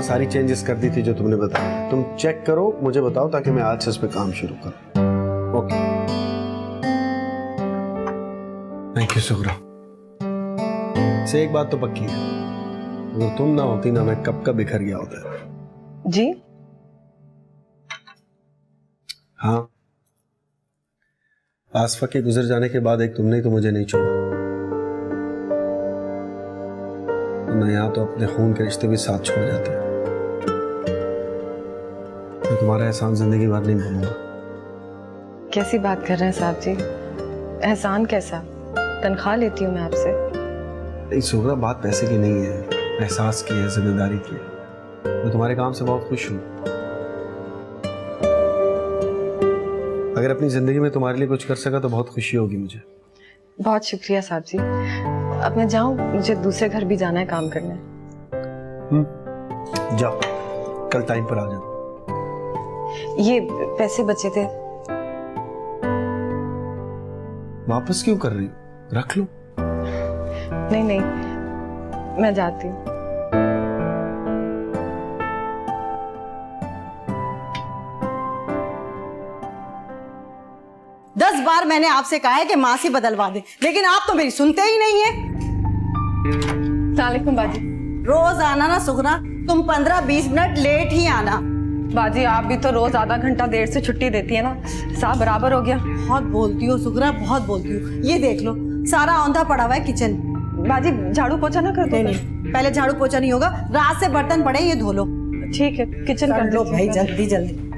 सारी चेंजेस कर दी थी जो तुमने बताया। तुम चेक करो, मुझे बताओ ताकि मैं आज से इस पे काम शुरू करूं। Okay, thank you Sughra. से एक बात तो पक्की है, अगर तुम ना होती ना मैं कब का बिखर गया होता। जी हाँ, आसफा के गुजर जाने के बाद एक तुमने तो मुझे नहीं छोड़ा, मैं यहाँ तो अपने खून के रिश्ते भी साथ छोड़ जाते हैं। मैं तुम्हारा एहसान जिंदगी भर नहीं भूलूंगा। कैसी बात कर रहे हैं साहब जी? एहसान कैसा? तनख्वाह लेती हूँ मैं आपसे। नहीं सुगरा, बात पैसे की नहीं है, एहसास की है, जिम्मेदारी की है। मैं तुम्हारे काम से बहुत खुश हूँ। अगर अपनी जिंदगी में तुम्हारे लिए कुछ कर सका तो बहुत खुशी होगी मुझे। बहुत शुक्रिया साहब जी। अब मैं जाऊँ, मुझे दूसरे घर भी जाना है काम करने। जाओ, कल टाइम पर आ जाओ। ये पैसे बचे थे, वापस क्यों कर रही हो? रख लो। नहीं नहीं, मैं जाती हूँ। दस बार मैंने आपसे कहा है कि मासी बदलवा दे, लेकिन आप तो मेरी सुनते ही नहीं है। सलामुअलैकुम बाजी। रोज आना ना सुगना, तुम 15-20 मिनट लेट ही आना। बाजी आप भी तो रोज आधा घंटा देर से छुट्टी देती है ना, साहब बराबर हो गया। बहुत बोलती हो सुगना, बहुत बोलती हो। ये देख लो, सारा औंधा पड़ा हुआ है किचन। बाजी झाड़ू पोछा ना कर दो। नहीं, पहले झाड़ू पोछा नहीं होगा, रात से बर्तन पड़े, ये धो लो। ठीक है, किचन कर लो दो भाई, जल्दी जल्दी।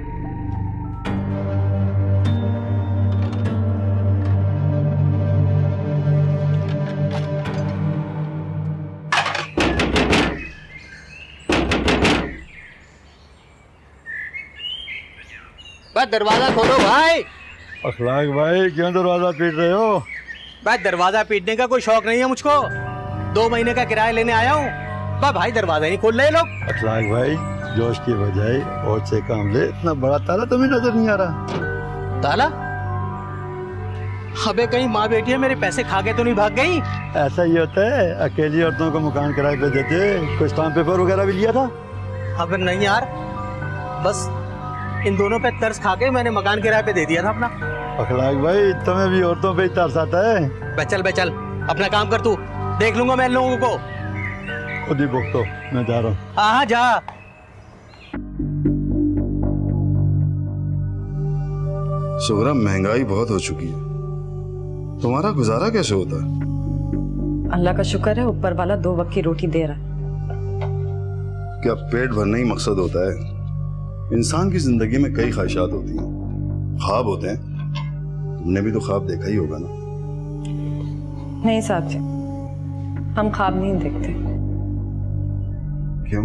भाई दरवाजा खोलो भाई। अखलाक भाई, क्यों दरवाजा पीट रहे हो? भाई दरवाजा पीटने का कोई शौक नहीं है मुझको, 2 महीने का किराया लेने आया हूँ। भाई दरवाजा नहीं खोल रहे लोग। अखलाक भाई, जोश की बजाय और से काम ले, इतना बड़ा ताला तुम्हें नजर नहीं आ रहा? ताला? अबे कहीं माँ बेटी है मेरे पैसे खा के तो नहीं भाग गई? ऐसा ही होता है, अकेली औरतों को मकान किराए पे देते। कुछ स्टाम्प पेपर वगैरह भी लिया था? अबे नहीं यार, बस इन दोनों पे तरस खा के मैंने मकान किराए पे दे दिया था अपना। अखलाक भाई, तुम्हें भी औरतों पे ही तरस आता है? बे चल अपना काम कर, तू देख लूंगा मैं इन लोगों को। खुद ही भुगतो, मैं जा रहा हूँ। हाँ जा। सुगरा, महंगाई बहुत हो चुकी है, तुम्हारा गुजारा कैसे होता है? अल्लाह का शुक्र है, ऊपर वाला 2 वक्त की रोटी दे रहा है। क्या पेट भरना ही मकसद होता है? इंसान की जिंदगी में कई ख्वाहिशात होती हैं, ख्वाब होते हैं। तुमने भी तो ख्वाब देखा ही होगा ना? नहीं साहब जी, हम ख्वाब नहीं देखते। क्यों?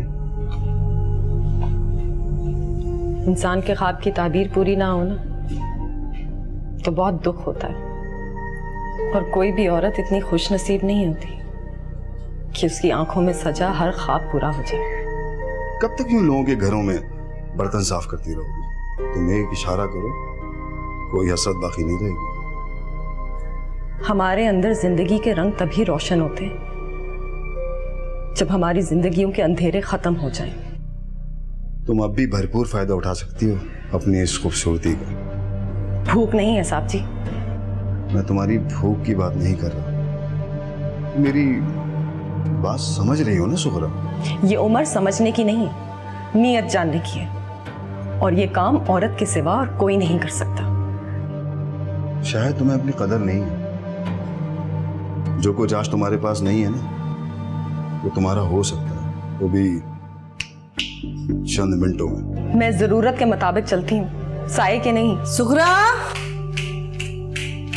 इंसान के ख्वाब की ताबीर पूरी ना हो ना, तो बहुत दुख होता है। और कोई भी औरत इतनी खुश नसीब नहीं होती कि उसकी आंखों में सजा हर ख्वाब पूरा हो जाए। कब तक यूं लोगों के घरों में बर्तन साफ करती रहोगी? तुम एक इशारा करो, कोई हसरत बाकी नहीं रहेगी। हमारे अंदर जिंदगी के रंग तभी रोशन होते हैं जब हमारी जिंदगियों के अंधेरे खत्म हो जाएं। तुम अब भी भरपूर फायदा उठा सकती हो अपनी इस खूबसूरती का। भूख नहीं है साहब जी। मैं तुम्हारी भूख की बात नहीं कर रहा, मेरी बात समझ रही हो ना सुगरा? ये उम्र समझने की नहीं, नीयत जानने की है, और ये काम औरत के सिवा और कोई नहीं कर सकता। शायद तुम्हें अपनी कदर नहीं है। जो कुछ आज तुम्हारे पास नहीं है ना, वो तुम्हारा हो सकता है, वो भी चंद मिनटों में। मैं जरूरत के मुताबिक चलती हूँ, साये के नहीं। सुगरा,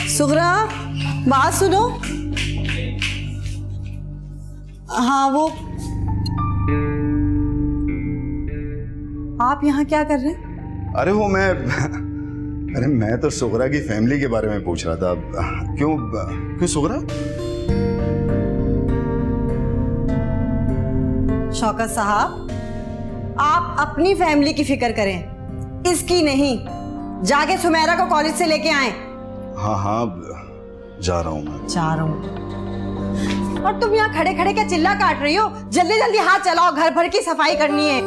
सुगरा, बात सुनो। हाँ, वो आप यहाँ क्या कर रहे हैं? अरे मैं तो सुगरा की फैमिली के बारे में पूछ रहा था। क्यों सुगरा? शौकत साहब, आप अपनी फैमिली की फिक्र करें, इसकी नहीं। जाके सुमेरा को कॉलेज से लेके आए। हाँ जा रहा हूँ मैं। जा रहा हूँ। और तुम यहाँ खड़े खड़े क्या चिल्ला काट रही हो? जल्दी जल्दी हाथ चलाओ, घर भर की सफाई करनी है।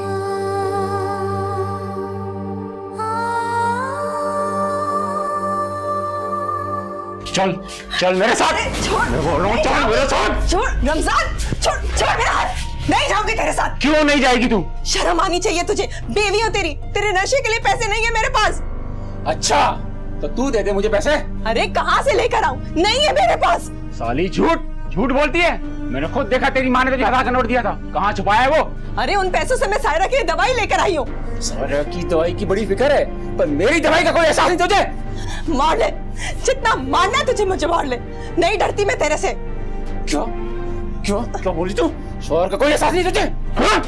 चल चल मेरे साथ। छोड़, मैं बोल रहा हूँ चल मेरे साथ। छोड़ रमजान, छोड़ छोड़ मेरा हाथ। नहीं जाऊंगी तेरे साथ। क्यों नहीं जाएगी तू? शर्म आनी चाहिए तुझे, बेवी हो तेरी, तेरे नशे के लिए पैसे नहीं है मेरे पास। अच्छा तो तू दे दे मुझे पैसे। अरे कहाँ से लेकर आऊं? नहीं है मेरे पास। साली झूठ झूठ बोलती है। मैंने खुद देखा तेरी माँ ने तुझे 1000 का नोट दिया था, कहाँ छुपाया है वो? अरे उन पैसों से मैं सायरा की दवाई लेकर आई हूँ। सायरा की दवाई की बड़ी फिक्र है, पर मेरी दवाई का कोई एहसास नहीं तुझे? मार ले, जितना मारना है तुझे मुझे मार ले, नहीं डरती मैं तेरे से। क्यों क्यों क्या बोली तू? शोहर का कोई एहसास नहीं तुझे? हाँ?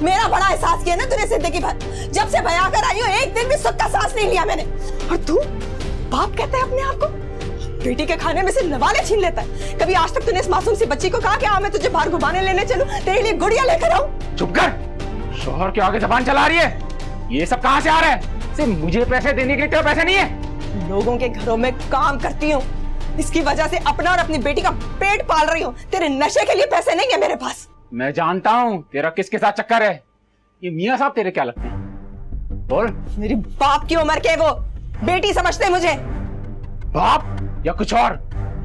मेरा बड़ा एहसास किया ना तूने जिंदगी भर। जब से भया कर आई हूँ एक दिन भी सुख का सांस नहीं लिया मैंने। और तू बाप कहता है अपने आप को? बेटी के खाने में से नवाले छीन लेता है। कभी आज तक तूने इस मासूम सी बच्ची को कहा कि हाँ मैं तुझे बाहर घुमाने लेने चलूं, तेरे लिए गुड़िया लेकर आऊं? चुप कर। शोहर के आगे जबान चला रही है। ये सब कहाँ से आ रहा है? सिर्फ मुझे पैसे देने के लिए तेरे पैसे नहीं है? लोगों के घरों में काम करती हूँ, इसकी वजह से अपना और अपनी बेटी का पेट पाल रही हूँ। तेरे नशे के लिए पैसे नहीं है मेरे पास। मैं जानता हूँ तेरा किसके साथ चक्कर है। ये मियाँ साहब तेरे क्या लगते हैं? बोल। मेरी बाप की उम्र के वो बेटी समझते मुझे। बाप या कुछ और?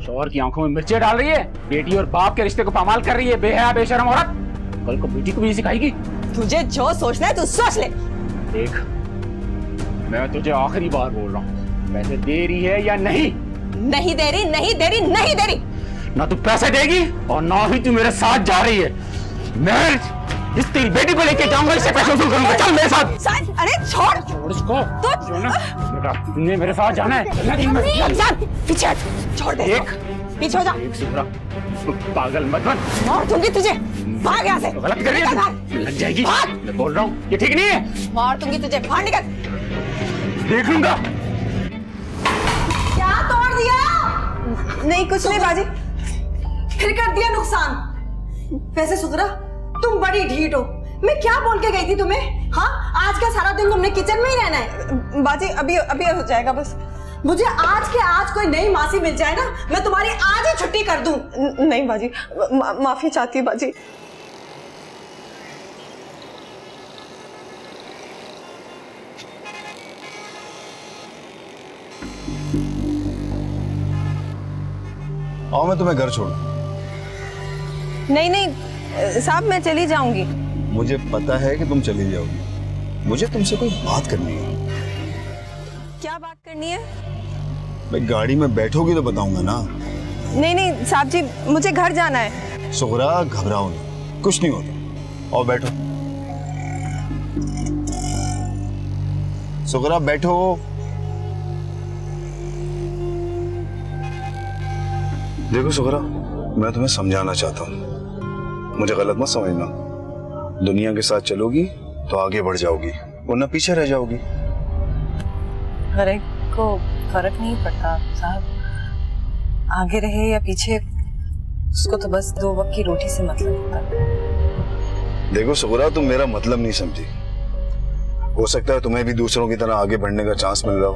शोहर की आंखों में मिर्चें डाल रही है, बेटी और बाप के रिश्ते को पामाल कर रही है। बेहया बेशरम औरत, कल को बेटी को भी सिखाएगी। तुझे जो सोचना है तू सोच ले। देख मैं तुझे आखिरी बार बोल रहा हूँ, पैसे दे रही है या नहीं? नहीं दे रही, नहीं दे रही, नहीं दे रही। ना तू पैसे देगी और ना ही तू मेरे साथ जा रही है। मैं इस तेरी बेटी को लेके जाऊंगा, इससे पैसे वसूल करूंगा। चल मेरे साथ। अरे छोड़ छोड़ इसको। तो बेटा तुमने मेरे साथ जाना है। पीछे हट, छोड़ दे। एक पीछे हो जा। एक सुधरा पागल मत बन। मार दूंगी तुझे, भाग यहाँ से। तो गलत कर रही है, लग जाएगी। भाग। मैं बोल रहा हूँ ये ठीक नहीं है। मार दूंगी तुझे, बाहर निकल। देख लूंगा। क्या तोड़ दिया? नहीं कुछ नहीं बाजी, फिर कर दिया नुकसान। वैसे सुधरा, तुम बड़ी ढीठ हो। मैं क्या बोल के गई थी तुम्हें? हाँ, आज का सारा दिन तुमने किचन में ही रहना है। बाजी अभी अभी हो जाएगा बस। मुझे आज के आज कोई नई मासी मिल जाए ना, मैं तुम्हारी आज ही छुट्टी कर दूं। नहीं बाजी, माफी चाहती हूँ बाजी। आओ मैं तुम्हें घर छोड़। नहीं नहीं साहब, मैं चली जाऊंगी। मुझे पता है कि तुम चली जाओगी, मुझे तुमसे कोई बात करनी है। क्या बात करनी है? भाई गाड़ी में बैठोगी तो बताऊंगा ना। नहीं नहीं साहब जी, मुझे घर जाना है। सुगरा घबराओ नहीं, कुछ नहीं होता। आओ बैठो। सुगरा बैठो। देखो सुगरा, मैं तुम्हें समझाना चाहता हूँ, मुझे गलत मत समझना। दुनिया के साथ चलोगी तो आगे बढ़ जाओगी, वरना पीछे रह जाओगी। हर एक को फर्क नहीं पड़ता साहब, आगे रहे या पीछे, उसको तो बस 2 वक्त की रोटी से मतलब होता है। देखो सुगरा, तुम मेरा मतलब नहीं समझी। हो सकता है तुम्हें भी दूसरों की तरह आगे बढ़ने का चांस मिल रहा हो।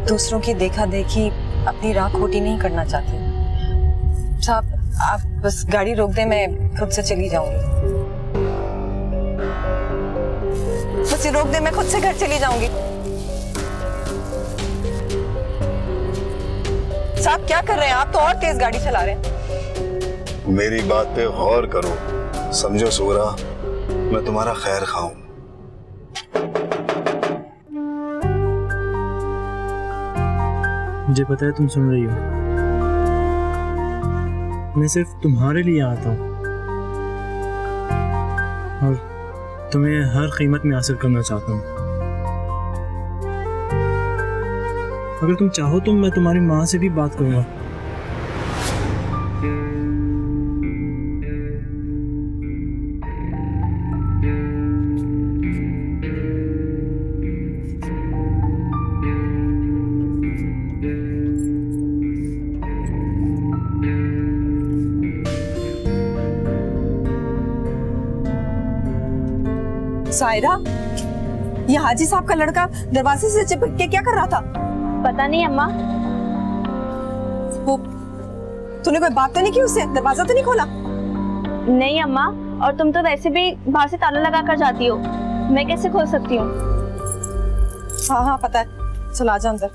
दूसरों की देखा देखी अपनी राह खोटी नहीं करना चाहती साहब। आप बस गाड़ी रोक दे, मैं खुद से चली जाऊंगी। बस रोक दे, मैं खुद से घर चली जाऊंगी। साहब क्या कर रहे हैं आप? तो और तेज गाड़ी चला रहे हैं। मेरी बात पे गौर करो, समझो सुगरा, मैं तुम्हारा खैर खाऊं। मुझे पता है तुम सुन रही हो। मैं सिर्फ तुम्हारे लिए आता हूँ और तुम्हें हर कीमत में हासिल करना चाहता हूँ। अगर तुम चाहो तो मैं तुम्हारी माँ से भी बात करूँगा। सायरा, ये हाजी साहब का लड़का दरवाजे से चिपक के क्या कर रहा था? पता नहीं अम्मा। तूने कोई बात तो नहीं की उससे? दरवाजा तो नहीं खोला? नहीं अम्मा, और तुम तो वैसे भी बाहर से ताला लगा कर जाती हो, मैं कैसे खोल सकती हूँ? हाँ हाँ पता है, चल आजा अंदर।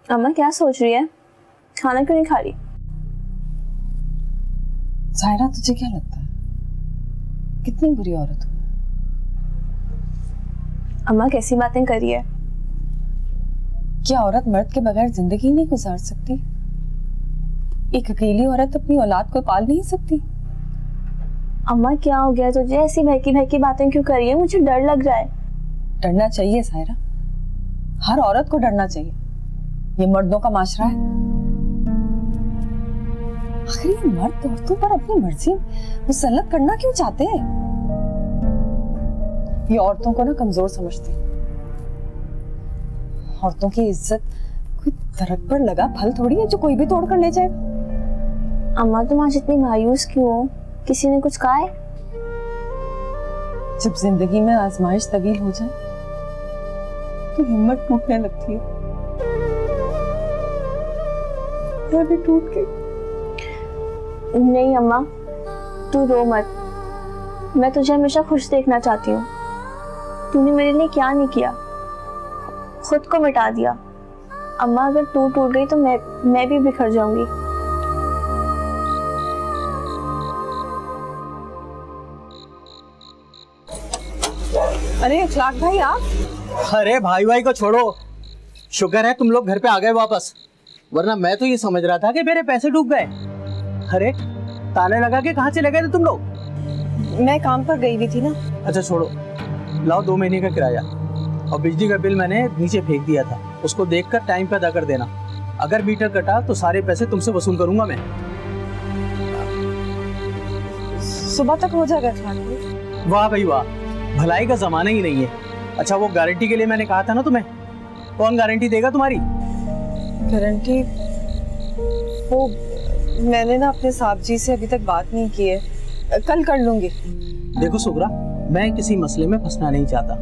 अम्मा क्या सोच रही है? खाना क्यों नहीं खा रही? जायरा, तुझे क्या लगता है कितनी बुरी औरत हो? अम्मा कैसी बातें कर रही है? क्या औरत मर्द के बगैर जिंदगी नहीं गुजार सकती? एक अकेली औरत अपनी औलाद को पाल नहीं सकती? अम्मा क्या हो गया तुझे? ऐसी बहकी बहकी बातें क्यों कर रही है? मुझे डर लग रहा है। डरना चाहिए सायरा, हर औरत को डरना चाहिए। ये मर्दों का माशरा है। आखिर ये मर्द औरतों पर अपनी मर्जी मुसल्लत करना क्यों चाहते हैं? ये औरतों को ना कमजोर समझते हैं। औरतों की इज्जत कोई दरख्त पर लगा फल थोड़ी है जो कोई भी तोड़ कर ले जाएगा। अम्मा तुम आज इतनी मायूस क्यों हो? किसी ने कुछ कहा है? जब जिंदगी में आजमाइश तवील हो जाए तो हिम्मत टूटने लगती है। मैं भी टूट गई। नहीं अम्मा, तू रो मत। मैं तुझे हमेशा खुश देखना चाहती हूँ। तूने मेरे लिए क्या नहीं किया, खुद को मिटा दिया। अम्मा अगर तू टूट गई तो मैं भी बिखर जाऊंगी। अरे अखलाक भाई आप? अरे भाई भाई को छोड़ो, शुक्र है तुम लोग घर पे आ गए वापस, वरना मैं तो ये समझ रहा था कि मेरे पैसे डूब गए। अरे ताले लगा के कहाँ चले गए थे तुम लोग? मैं काम पर गई हुई थी ना। अच्छा छोड़ो, लाओ 2 महीने का किराया और बिजली का बिल मैंने नीचे फेंक दिया था, उसको देखकर टाइम पे अदा कर देना। अगर मीटर कटा तो सारे पैसे तुमसे वसूल करूंगा मैं। सुबह तक हो जाएगा अखलाक भाई। वाह भाई वाह, भलाई का जमाना ही नहीं है। अच्छा वो गारंटी के लिए मैंने कहा था ना तुम्हें, कौन गारंटी देगा तुम्हारी? गारंटी वो मैंने ना अपने साहब जी से अभी तक बात नहीं की है, कल कर लूंगी। देखो सुगरा, मैं किसी मसले में फंसना नहीं चाहता।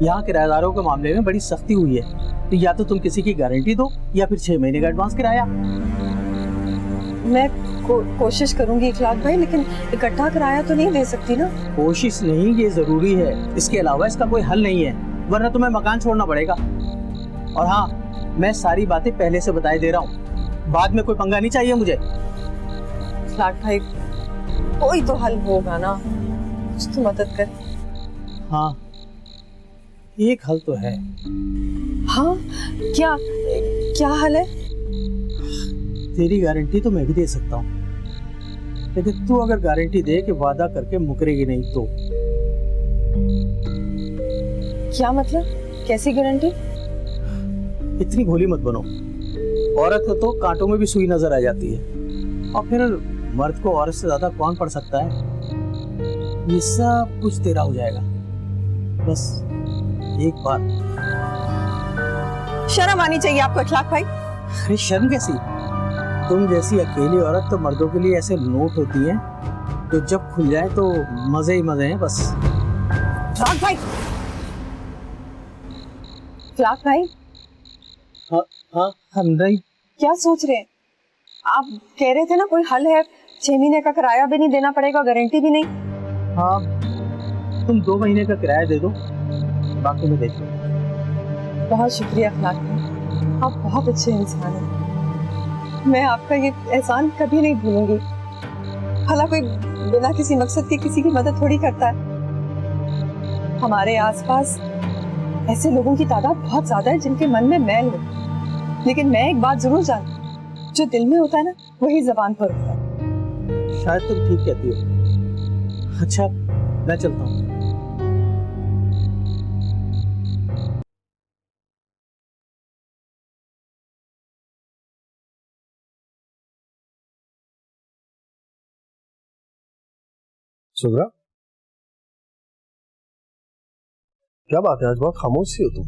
यहाँ किराएदारों के मामले में बड़ी सख्ती हुई है, तो या तो तुम किसी की गारंटी दो या फिर 6 महीने का एडवांस किराया। मैं कोशिश करूंगी इखलाक भाई, लेकिन इकट्ठा किराया तो नहीं दे सकती ना। कोशिश नहीं, ये जरूरी है। इसके अलावा इसका कोई हल नहीं है, वरना तुम्हें मकान छोड़ना पड़ेगा। और हाँ, मैं सारी बातें पहले से बताए दे रहा हूँ, बाद में कोई पंगा नहीं चाहिए मुझे। इखलाक भाई कोई तो हल होगा ना, कुछ तो मदद कर। हाँ एक हल तो है। हाँ क्या हल है? तेरी गारंटी तो मैं भी दे सकता हूँ, लेकिन तू अगर गारंटी दे कि वादा करके मुकरेगी नहीं तो। क्या मतलब? कैसी गारंटी? इतनी भोली मत बनो, औरत को तो कांटों में भी सुई नजर आ जाती है, और फिर मर्द को औरत से ज्यादा कौन पढ़ सकता है। ये सब कुछ तेरा हो जाएगा, बस एक बार। शर्म आनी चाहिए आपको इखलाक भाई। अरे शर्म कैसी? तुम जैसी अकेली औरत तो मर्दों के लिए ऐसे नोट होती है, तो जब खुल जाए तो मजे ही मजे हैं बस। इखलाक भाई, इखलाक भाई। हाँ हम नहीं। क्या सोच रहे हैं आप? कह रहे थे ना कोई हल है, 6 महीने का किराया भी नहीं देना पड़ेगा, गारंटी भी नहीं। हाँ तुम 2 महीने का किराया दे दो, बाकी मैं देख लूँ। बहुत शुक्रिया इखलाक भाई, आप बहुत अच्छे इंसान हैं। मैं आपका ये एहसान कभी नहीं भूलूंगी। भला कोई बिना किसी मकसद के किसी की मदद थोड़ी करता है। हमारे आसपास ऐसे लोगों की तादाद बहुत ज्यादा है जिनके मन में मैल हो, लेकिन मैं एक बात जरूर जानती हूँ, जो दिल में होता है ना वही जबान पर होता है। शायद तुम ठीक कहती हो। अच्छा मैं चलता हूँ। सुगरा, क्या बात है, आज बहुत खामोश सी हो तुम।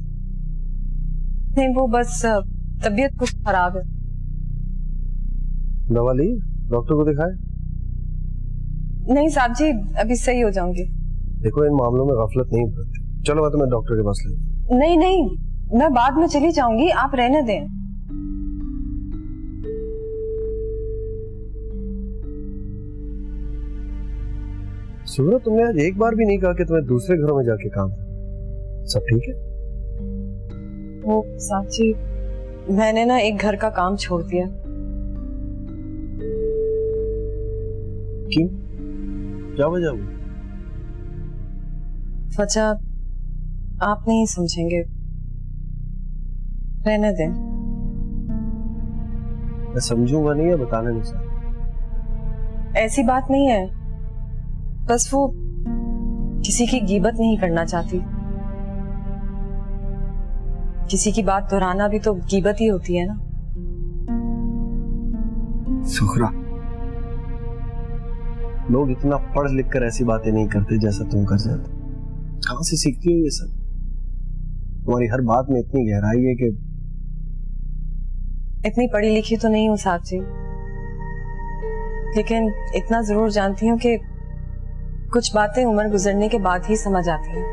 नहीं वो बस तबीयत कुछ खराब है। दवा ली? डॉक्टर को दिखाए? नहीं साहब जी, अभी सही हो जाऊंगी। देखो इन मामलों में गफलत नहीं बरतती, चलो मैं तुम्हें डॉक्टर के पास ले। नहीं नहीं, मैं बाद में चली जाऊंगी, आप रहने दें। सुब्रा, तुमने आज एक बार भी नहीं कहा कि तुम्हें दूसरे घरों में जाके काम है। सब ठीक है? वो साची, मैंने ना एक घर का काम छोड़ दिया। क्यों? क्या वजह हुई? वजह आप नहीं समझेंगे, रहने दें। मैं समझूंगा नहीं या बताने नहीं सकता। ऐसी बात नहीं है, बस वो किसी की गीबत नहीं करना चाहती। किसी की बात दोहराना भी तो गीबत ही होती है ना। सुखरा, लोग इतना पढ़ लिख कर ऐसी बातें नहीं करते जैसा तुम कर जाते। कहां से सीखती हो ये सब? तुम्हारी हर बात में इतनी गहराई है कि इतनी पढ़ी लिखी तो नहीं हूँ साहब जी, लेकिन इतना जरूर जानती हूँ कि कुछ बातें उम्र गुजरने के बाद ही समझ आती हैं।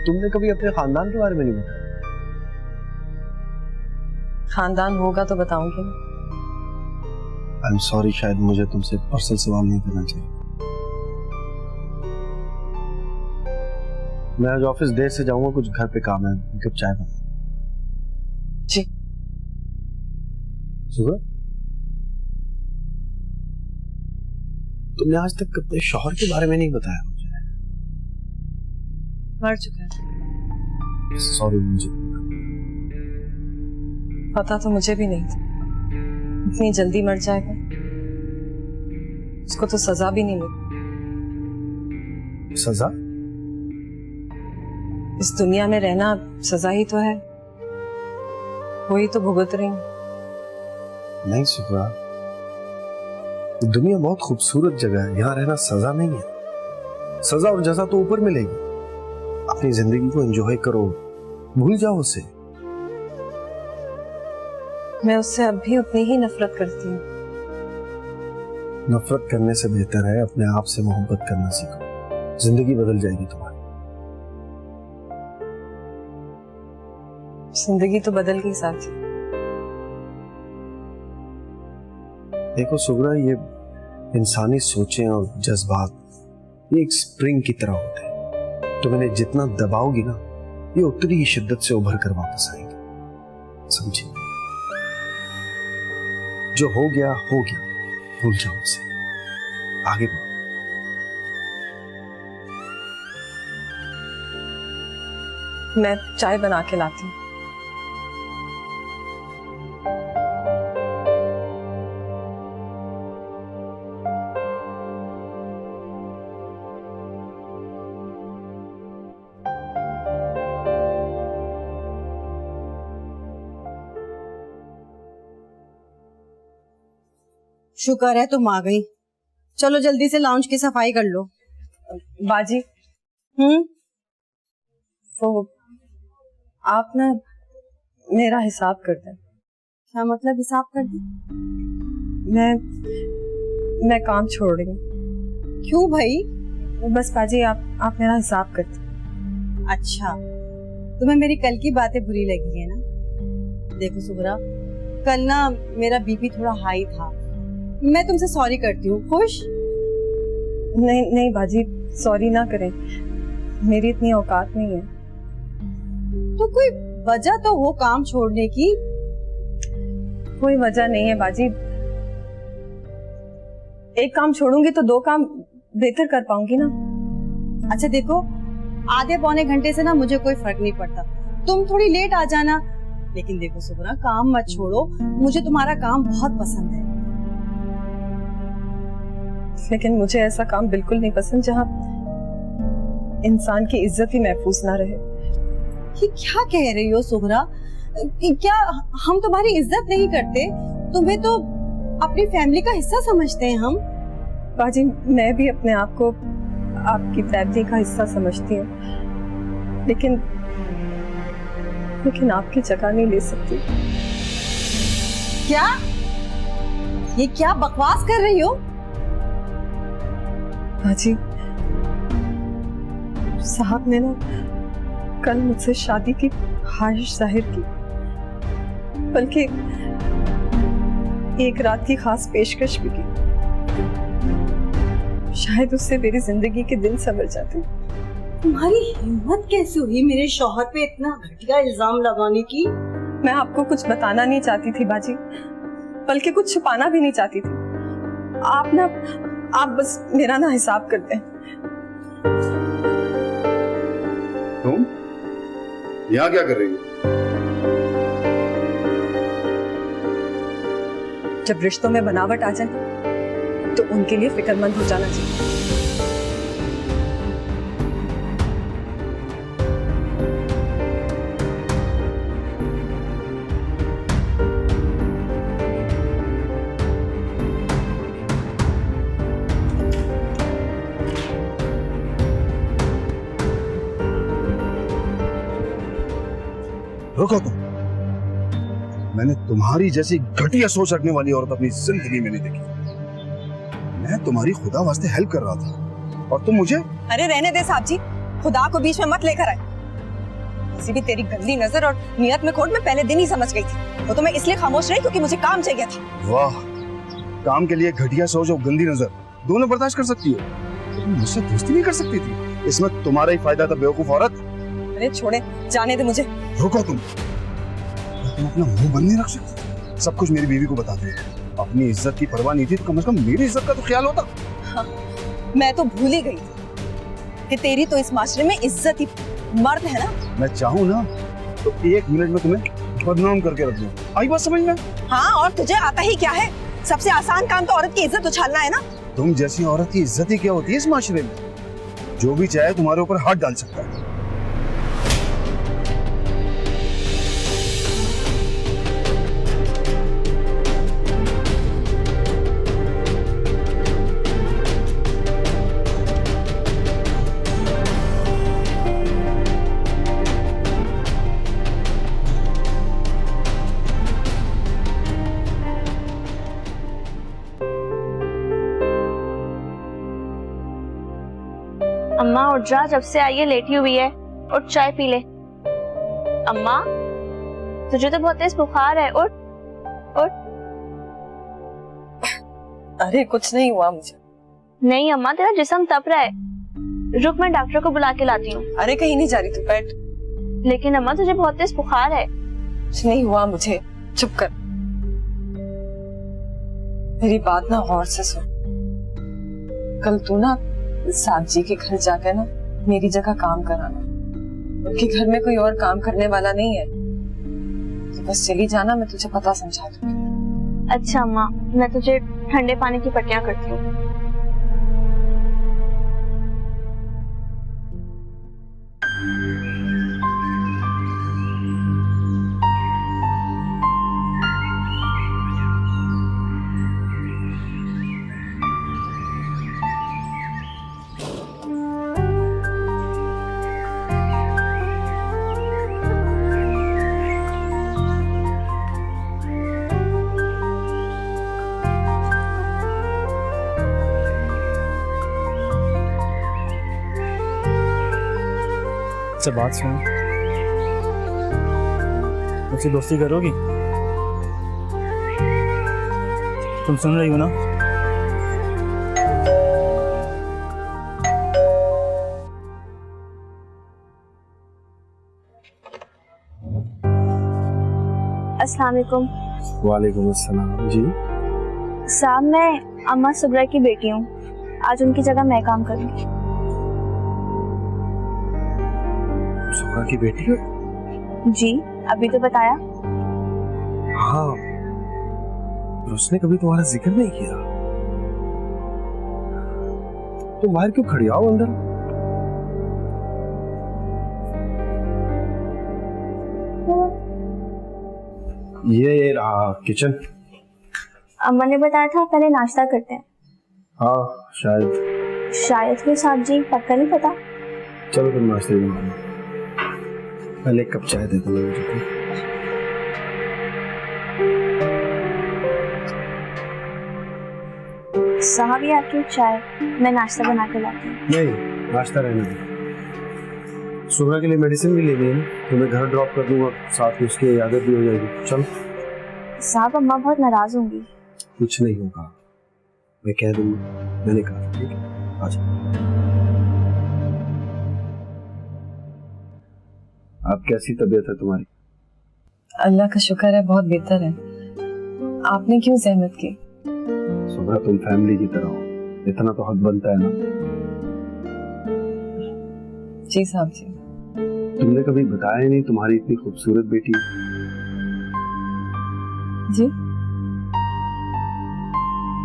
तुमने कभी अपने खानदान के बारे में नहीं बताया? खानदान होगा तो बताऊंगी। आई एम सॉरी, शायद मुझे तुमसे पर्सनल सवाल नहीं करना चाहिए। मैं आज ऑफिस देर से जाऊंगा, कुछ घर पे काम है। एक कप चाय बना। जी। सुबह तुमने आज तक अपने शौहर के बारे में नहीं बताया मुझे। मर चुका है। सॉरी, मुझे पता तो मुझे भी नहीं था इतनी जल्दी मर जाएगा। उसको तो सजा भी नहीं मिली। सजा? इस दुनिया में रहना सजा ही तो है, वही तो भुगत रही हूं। नहीं सुबह, दुनिया बहुत खूबसूरत जगह है, यहाँ रहना सजा नहीं है। सजा और जजा तो ऊपर मिलेगी। अपनी जिंदगी को एंजॉय करो, भूल जाओ उसे। मैं उससे अब भी उतनी ही नफरत करती हूँ। नफरत करने से बेहतर है अपने आप से मोहब्बत करना सीखो, जिंदगी बदल जाएगी तुम्हारी। जिंदगी तो बदल गई साथी। देखो सुगरा, ये इंसानी सोचें और जज्बात ये एक स्प्रिंग की तरह होते हैं। तुम इन्हें जितना दबाओगी ना, ये उतनी ही शिद्दत से उभर कर वापस आएंगे। समझिए, जो हो गया भूल जाओ उसे, आगे बढ़ो। मैं चाय बना के लाती हूँ। शुक्र है तुम आ गई। चलो जल्दी से लाउंज की सफाई कर लो। बाजी, वो आप ना मेरा हिसाब कर दें। क्या मतलब हिसाब कर दे? मैं काम छोड़ रही हूँ। क्यों भाई? बस बाजी, आप मेरा हिसाब कर दें। अच्छा, तुम्हें मेरी कल की बातें बुरी लगी है ना? देखो सुगरा, कल ना मेरा बीपी थोड़ा हाई था, मैं तुमसे सॉरी करती हूँ। खुश? नहीं बाजी, सॉरी ना करें, मेरी इतनी औकात नहीं है। तो कोई वजह तो हो काम छोड़ने की। कोई वजह नहीं है बाजी, एक काम छोड़ूंगी तो दो काम बेहतर कर पाऊंगी ना। अच्छा देखो, आधे पौने घंटे से ना मुझे कोई फर्क नहीं पड़ता, तुम थोड़ी लेट आ जाना। लेकिन देखो सुगरा, काम मत छोड़ो, मुझे तुम्हारा काम बहुत पसंद है। लेकिन मुझे ऐसा काम बिल्कुल नहीं पसंद जहां इंसान की इज्जत ही महफूज ना रहे। ये क्या कह रही हो सुगरा? क्या हम तुम्हारी इज्जत नहीं करते? तुम्हें तो अपनी फैमिली का हिस्सा समझते हैं हम। बाजी, मैं भी अपने आप को आपकी फैमिली का हिस्सा समझती हूँ, लेकिन आपकी जगह नहीं ले सकती। क्या? ये क्या बकवास कर रही हो? बाजी, साहब ने ना कल मुझसे शादी की ख्वाहिश जाहिर की, बल्कि एक रात की खास पेशकश भी की। शायद उससे मेरी जिंदगी के दिन संवर जाते। तुम्हारी हिम्मत कैसे हुई मेरे शौहर पे इतना घटिया इल्जाम लगाने की? मैं आपको कुछ बताना नहीं चाहती थी बाजी, बल्कि कुछ छुपाना भी नहीं चाहती थी। आप बस मेरा ना हिसाब कर दें। तुम यहाँ क्या कर रही हो? जब रिश्तों में बनावट आ जाए तो उनके लिए फिक्रमंद हो जाना चाहिए। रुको तुम। मैंने तुम्हारी जैसी घटिया सोच रखने वाली औरत अपनी जिंदगी में नहीं देखी। मैं तुम्हारी खुदा वास्ते हेल्प कर रहा था और तुम मुझे। अरे रहने दे साहब जी, खुदा को बीच में मत लेकर आए। किसी भी तेरी गंदी नजर और नियत में खोट मैं पहले दिन ही समझ गई थी। वो तो मैं इसलिए खामोश रही क्योंकि मुझे काम चाहिए था। वाह, काम के लिए घटिया सोच और गंदी नजर दोनों बर्दाश्त कर सकती हो, तुम मुझसे दोस्ती नहीं कर सकती थी। इसमें तुम्हारा ही फायदा था बेवकूफ औरत। अरे छोड़े, जाने दे मुझे। रुको तुम अपना मुंह बंद नहीं रख सकती। सब कुछ मेरी बीवी को बताते हैं। अपनी इज्जत की परवाह नहीं थी तो कम से कम मेरी इज्जत का तो ख्याल होता। हाँ, मैं तो भूल ही गई थी कि तेरी तो इस माशरे में इज्जत ही मर्द है ना। मैं चाहूँ ना तो 1 मिनट में तुम्हें बदनाम करके रख दूं। आई बात समझ में? हाँ, और तुझे आता ही क्या है? सबसे आसान काम तो औरत की इज्जत उछालना है ना। तुम जैसी औरत की इज्जत ही क्या होती है इस माशरे में? जो भी चाहे तुम्हारे ऊपर हाथ डाल सकता है। अम्मा उठ जा, जब से आई है लेटी हुई है। उठ चाय पी ले। अम्मा तुझे तो बहुत तेज बुखार है, उठ उठ। अरे कुछ नहीं हुआ मुझे। नहीं अम्मा, तेरा जिस्म तप रहा है। रुक, मैं डॉक्टर को बुला के लाती हूँ। अरे कहीं नहीं जा रही तू, बैठ। लेकिन अम्मा तुझे बहुत तेज बुखार है। कुछ नहीं हुआ मुझे, चुप कर। मेरी बात ना गौर से सुन। कल तू ना साहब जी के घर जाकर ना मेरी जगह काम कराना। उनके घर में कोई और काम करने वाला नहीं है, तो बस चली जाना, मैं तुझे पता समझा दूंगी। अच्छा अम्मा, मैं तुझे ठंडे पानी की पट्टियां करती हूँ। अच्छा बात सुनो, मुझसे दोस्ती करोगी? तुम सुन रही हो ना? अस्सलाम वालेकुम। वालेकुम अस्सलाम। जी साहब, मैं अम्मा सुगरा की बेटी हूँ। आज उनकी जगह मैं काम करूँगी। सुगरा की बेटी हो? जी, अभी तो बताया। हाँ, पर उसने कभी तुम्हारा जिक्र नहीं किया। तुम बाहर क्यों खड़ी? आओ अंदर। ये रहा किचन। अम्मा ने बताया था पहले नाश्ता करते हैं। हाँ शायद। शायद क्यों साहब जी, पक्का नहीं पता। चलो तुम नाश्ते में मानो। पहले एक कप चाय दे दो मुझे। साहब ये आपकी चाय, मैं नाश्ता बना के लाती हूँ। नहीं, नाश्ता रहने दो। सुगरा के लिए मेडिसिन भी लेनी है ना, तो मैं घर ड्रॉप कर दूंगा, साथ में उसकी आदत भी हो जाएगी। चल। साहब अम्मा बहुत नाराज होंगी। कुछ नहीं होगा, मैं कह दूंगा, मैंने कहा। ठीक है, आजा। अब कैसी तबीयत है तुम्हारी? अल्लाह का शुक्र है, बहुत बेहतर है। आपने क्यों जहमत की? सुगरा तुम फैमिली की तरह हो, इतना तो हक बनता है ना। जी साहब जी। तुमने कभी बताया नहीं तुम्हारी इतनी खूबसूरत बेटी है। जी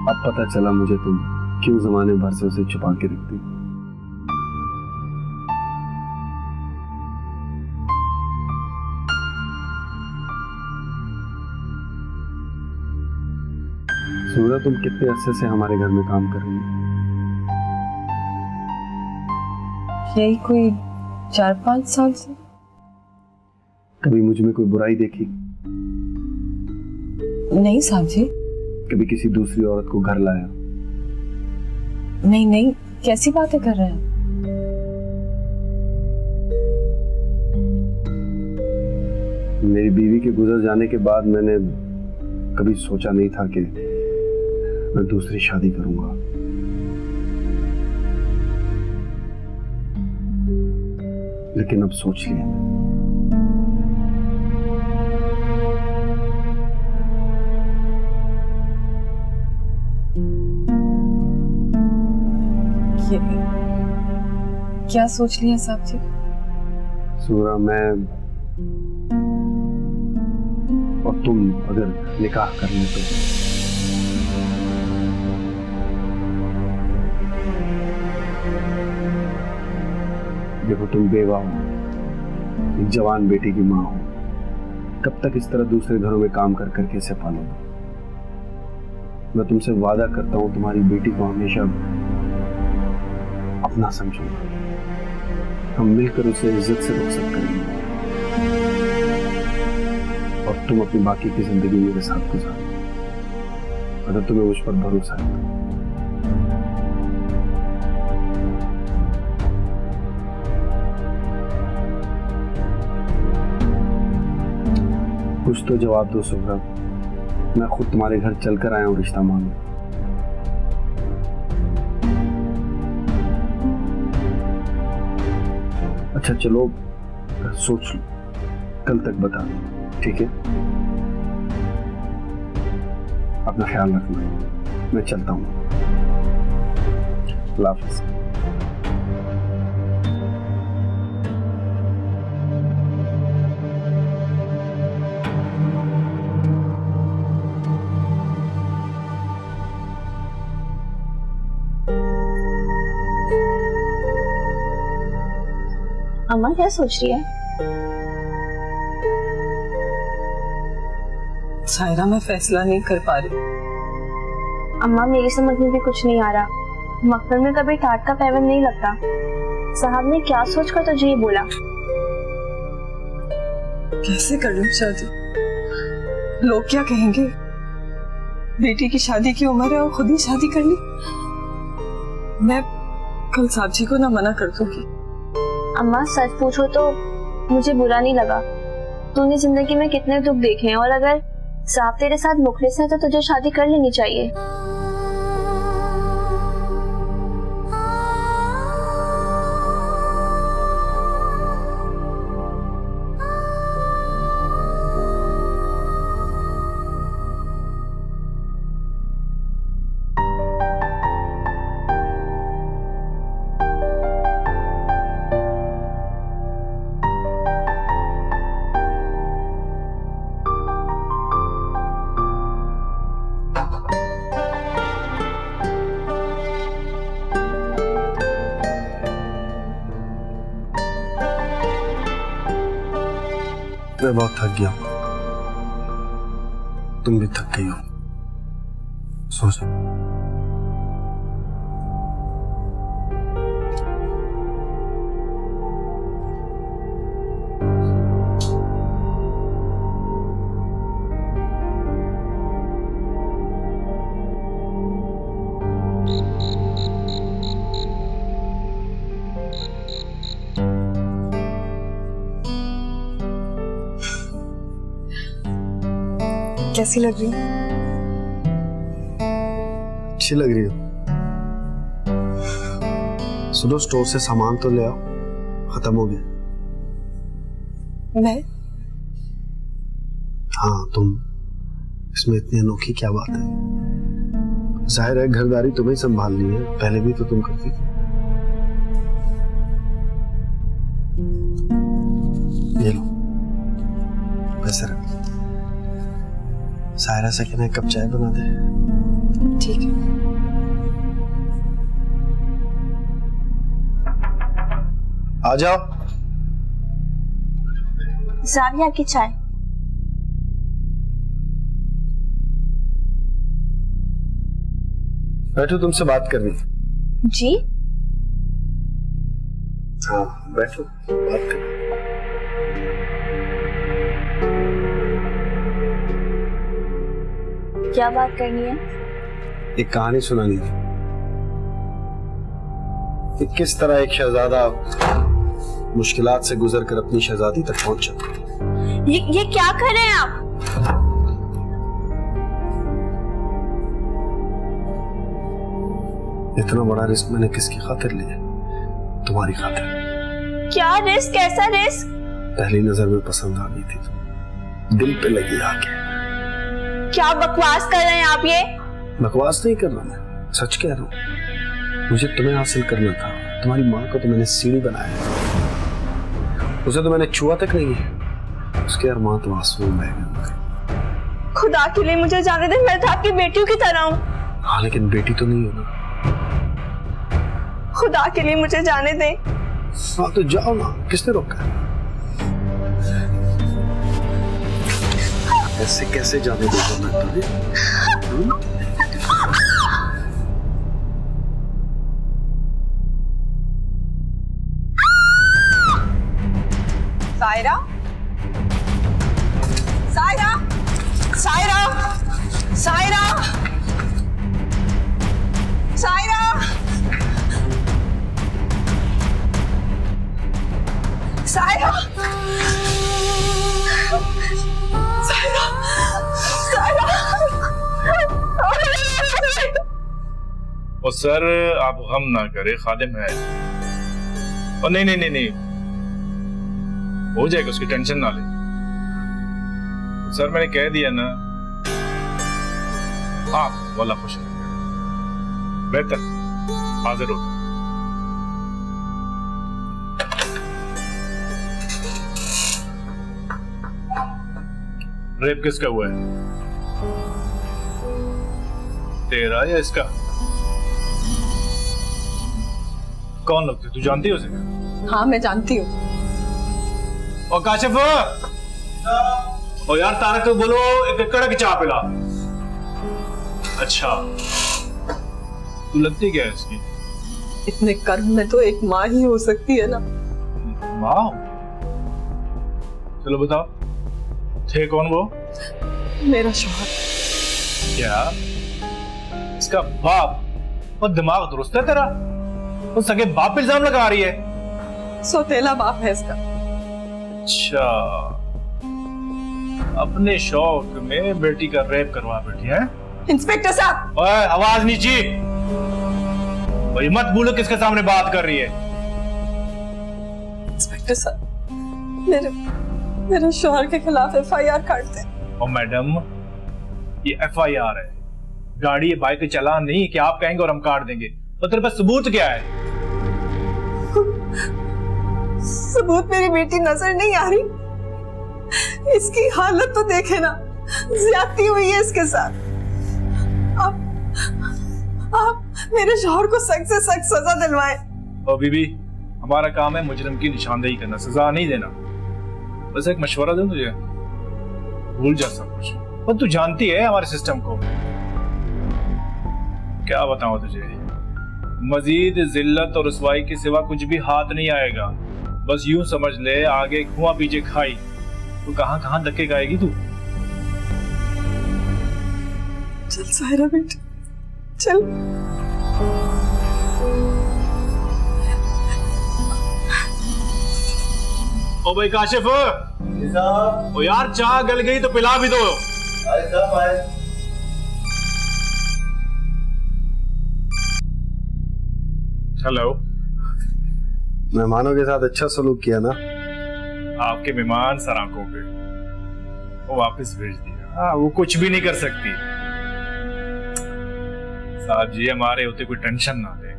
अब पता चला मुझे तुम क्यों जमाने भर से उसे छुपा के रखती। सूरज, तुम कितने अरसे से हमारे घर में काम कर रही हो? यही कोई 4-5 साल से। कभी मुझ में कोई बुराई देखी? नहीं साहब जी। कभी किसी दूसरी औरत को घर लाया? नहीं नहीं, कैसी बातें कर रहे हैं? मेरी बीवी के गुजर जाने के बाद मैंने कभी सोचा नहीं था कि मैं दूसरी शादी करूंगा। लेकिन अब सोच लिया मैंने। क्या सोच लिया साहब जी? सूरा, मैं और तुम अगर निकाह कर ले तो देखो, तुम बेवा हो, एक जवान बेटी की माँ हो, कब तक इस तरह दूसरे घरों में काम कर करके इसे पालोगे? मैं तुमसे वादा करता हूँ तुम्हारी बेटी को हमेशा अपना समझूंगा। हम मिलकर उसे इज्जत से रुखसत करेंगे और तुम अपनी बाकी की जिंदगी मेरे साथ गुजारो, अगर तुम्हें मुझ पर भरोसा है तो। कुछ तो जवाब दो सुगरा, मैं खुद तुम्हारे घर चलकर आया हूँ रिश्ता मांगने। अच्छा चलो, सोच लो, कल तक बता दो, ठीक है? अपना ख्याल रखना, मैं चलता हूँ। अल्लाह हाफिज़। अम्मा क्या सोच रही है? सायरा, मैं फैसला नहीं कर पा रही। अम्मा मेरी समझ में भी कुछ नहीं आ रहा। मकसद में कभी टाट का पैबंद नहीं लगता। साहब ने क्या सोचकर तुझे ये बोला? कैसे कर लूं शादी? लोग क्या कहेंगे? बेटी की शादी की उम्र है और खुद ही शादी कर ली। मैं कल साहब जी को ना मना कर दूंगी। अम्मा सच पूछो तो मुझे बुरा नहीं लगा। तूने जिंदगी में कितने दुख देखे हैं और अगर साहब तेरे साथ मुखलिस है तो तुझे शादी कर लेनी चाहिए। मैं बहुत थक गया, तुम भी थक गई हो, सो जाओ। कैसी लग रही? अच्छी लग रही हो। सुनो, स्टोर से सामान तो ले आओ, खत्म हो गया। मैं? हाँ तुम। इसमें इतनी अनोखी क्या बात है? जाहिर है घरदारी तुम्हें संभालनी है, पहले भी तो तुम करती थी। ये लो पैसे रख। सायरा से कहना एक कप चाय बना दे। ठीक है। आ जाओ। जाविया की चाय। बैठो, तुमसे बात करनी। जी? हाँ बैठो, बात करो। क्या बात करनी है? एक कहानी सुनानी थी कि किस तरह एक शहजादा मुश्किलात से गुजरकर अपनी शहजादी तक पहुंचा। ये क्या कर रहे हैं आप? इतना बड़ा रिस्क मैंने किसकी खातिर लिया? तुम्हारी खातिर। क्या रिस्क? कैसा रिस्क? पहली नजर में पसंद आ गई थी तुम, दिल पे लगी आके। क्या बकवास कर रहे हैं आप ये? बकवास नहीं करना, मैं सच कह रहा हूँ। मुझे तुम्हें हासिल करना था। तुम्हारी माँ को तो मैंने सीढ़ी बनाया, उसे तो मैंने छुआ तक नहीं है। उसके अरमान तो आंसुओं में बह गए। खुदा के लिए मुझे जाने दे, मैं तो आपकी बेटियों की तरह हूँ। हाँ लेकिन बेटी तो नहीं हो ना। खुदा के लिए मुझे जाने दे। हाँ तो जाओ ना, किसने रोका? ऐसे कैसे जाने दूंगा मैं तुम्हें? सायरा, सायरा, सायरा, सायरा, सायरा, सायरा, सायरा, सायरा। और सर आप गम ना करें, खादिम है। और नहीं नहीं नहीं नहीं, हो जाएगा, उसकी टेंशन ना ले। सर मैंने कह दिया ना, आप वाला खुश रहेगा, बेहतर हाजिर हो। रेप किसका हुआ है? तेरा या इसका? कौन लगती, तू जानती है उसे? हाँ मैं जानती हूँ। और काशिफ, और यार तारक को बोलो एक कड़क चाय पिला। अच्छा, तू लगती क्या है इसकी? इतने कर्म में तो एक माँ ही हो सकती है ना। माँ? चलो बताओ, थे कौन वो? मेरा शौहर। क्या इसका बाप? और दिमाग दुरुस्त है तेरा? वो सगे बाप पे इल्जाम लगा रही है? सौतेला बाप है इसका। अच्छा, अपने शौक में बेटी का रेप करवा बैठी है? इंस्पेक्टर साहब, ओए आवाज नीची। और मत बोलो किसके सामने बात कर रही है। इंस्पेक्टर साहब, मेरे शौहर के खिलाफ FIR काट दे। और मैडम, ये FIR है, गाड़ी ये बाइक चालान नहीं कि आप कहेंगे और हम काट देंगे। तो तेरे पास सबूत क्या है? सबूत मेरी बेटी नजर नहीं आ रही। इसकी हालत तो देखे ना, ज्यादती हुई है इसके साथ। आप मेरे शौहर को सख्त से सख्त सजा दिलवाएं। और बीबी, हमारा काम है मुजरिम की निशानदेही करना, सजा नहीं देना। बस एक मशवरा दूं तुझे, भूल जा सब कुछ। पर तू जानती है हमारे सिस्टम को। क्या बताऊं तुझे, मजीद जिल्लत और रुसवाई के सिवा कुछ भी हाथ नहीं आएगा। बस यूं समझ ले, आगे कुआं पीछे खाई। तू कहां कहां धक्के खाएगी तू। चल सायरा बेटी, चल। ओ भाई काशिफ, ओ यार चाय गल गई तो पिला भी दो। हेलो। मेहमानों के साथ अच्छा सलूक किया ना? आपके मेहमान सरांकों पे, वो वापस भेज दिया। हाँ, वो कुछ भी नहीं कर सकती। साहब जी हमारे होते कोई टेंशन ना ले,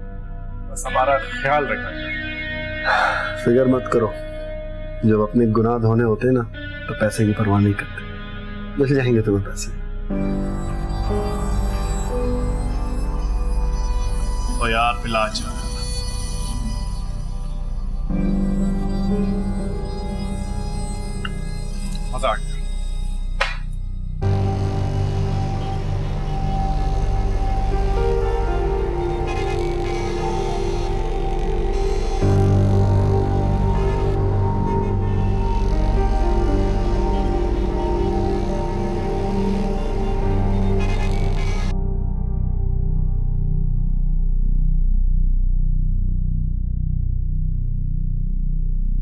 बस हमारा ख्याल रखा करें। फिक्र मत करो, जब अपने गुनाह धोने होते ना तो पैसे की परवाह नहीं करते, मिल जाएंगे तुम्हें पैसे। तो यार पिला चाह मजा आ गया।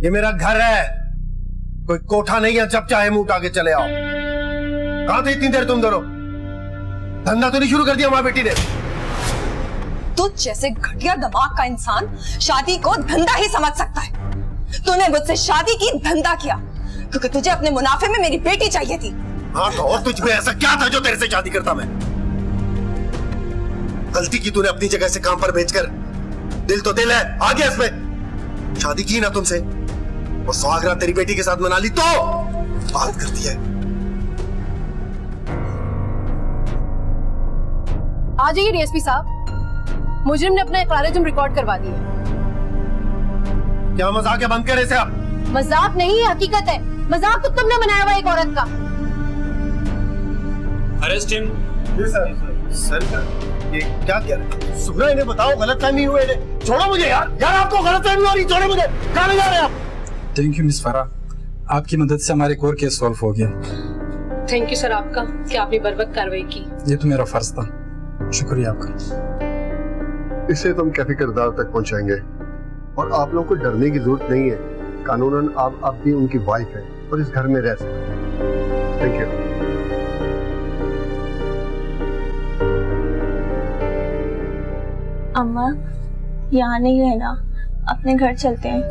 ये मेरा घर है, कोई कोठा नहीं है जब चाहे मुंह उठा के चले आओ। कहां थे इतनी देर तुम दोनों? धंधा तो नहीं शुरू कर दिया माँ बेटी ने? तू जैसे घटिया दिमाग का इंसान शादी को धंधा ही समझ सकता है। तूने मुझसे शादी की, धंधा किया, क्योंकि तुझे अपने मुनाफे में मेरी बेटी चाहिए थी। हाँ तो और तुझ में ऐसा क्या था जो तेरे से शादी करता मैं? गलती की तूने अपनी जगह से काम पर भेजकर। दिल तो दिल है, आ गया इसमें। शादी की ना तुमसे और सुहागरात तेरी बेटी के साथ मना ली तो बात करती है। आ जाइए डीएसपी साहब, मुजरिम ने अपना इकरार-ए-जुर्म रिकॉर्ड करवा दिया। क्या मजाक है? बंद कर इसे आप। मजाक नहीं है, हकीकत है। मजाक तो तुमने बनाया हुआ एक औरत का। Arrest him. जी सर ये क्या कह रहे? सुबह इन्हें बताओ, गलतफहमी हुई है। छोड़ो मुझे यार, आपको गलतफहमी हो रही, छोड़ो मुझे। कहाँ ले जा रहे हैं आप? थैंक यू मिस फराह, आपकी मदद से हमारे एक और केस सॉल्व हो गया। थैंक यू सर आपका कि आपने बर वक्त कार्रवाई की। ये तो मेरा फर्ज था, शुक्रिया आपका। इसे तो हम कैफे किरदार तक पहुंचाएंगे और आप लोगों को डरने की जरूरत नहीं है। कानूनन आप भी उनकी वाइफ है और इस घर में रह सकते। Thank you. अम्मा यहाँ नहीं रहना, अपने घर चलते हैं।